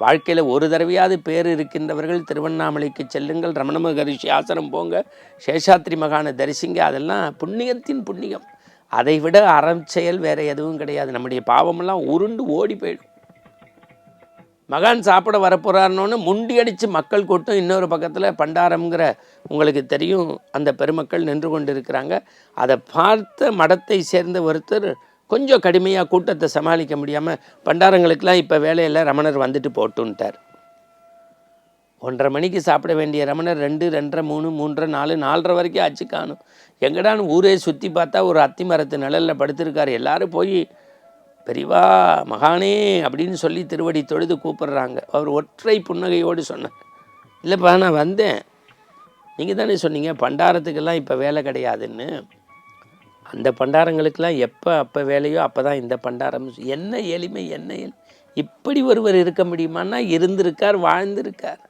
வாழ்க்கையில் ஒரு தடவையாவது பேர் இருக்கின்றவர்கள் திருவண்ணாமலைக்கு செல்லுங்கள், ரமண மகரிஷி ஆசிரம் போங்க, சேஷாத்ரி மகானை தரிசிங்க. அதெல்லாம் புண்ணியத்தின் புண்ணியம். அதை விட அறம் செயல் வேறு எதுவும் கிடையாது. நம்முடைய பாவமெல்லாம் உருண்டு ஓடி போயிடும். மகான் சாப்பிட வரப்போகிறாருன்னு முண்டி அடித்து மக்கள் கூட்டம் இன்னொரு பக்கத்தில் பண்டாரம்ங்கிற உங்களுக்கு தெரியும் அந்த பெருமக்கள் நின்று கொண்டு இருக்கிறாங்க. அதை பார்த்த மடத்தை சேர்ந்த ஒருத்தர் கொஞ்சம் கடுமையாக கூட்டத்தை சமாளிக்க முடியாமல், பண்டாரங்களுக்கெல்லாம் இப்போ வேலையில் ரமணர் வந்துட்டு போட்டுன்ட்டார். 1:30 மணிக்கு சாப்பிட வேண்டிய ரமணர் 2, 2:30, 3, 3:30, 4, 4:30 வரைக்கும் ஆச்சு காணும். எங்கடான்னு ஊரே சுற்றி பார்த்தா ஒரு அத்தி மரத்து நிழலில் படுத்திருக்கார். எல்லோரும் போய் பெரிவா மகானே அப்படின்னு சொல்லி திருவடி தொழுது கூப்பிட்றாங்க. அவர் ஒற்றை புன்னகையோடு சொன்னார், இல்லைப்பா நான் வந்தேன், நீங்கள் தானே சொன்னீங்க பண்டாரத்துக்கெல்லாம் இப்போ வேலை கிடையாதுன்னு. அந்த பண்டாரங்களுக்கெல்லாம் எப்போ அப்போ வேலையோ அப்போ தான் இந்த பண்டாரம். என்ன எளிமை, என்ன இப்படி ஒருவர் இருக்க முடியுமான்னா இருந்திருக்கார், வாழ்ந்திருக்கார்.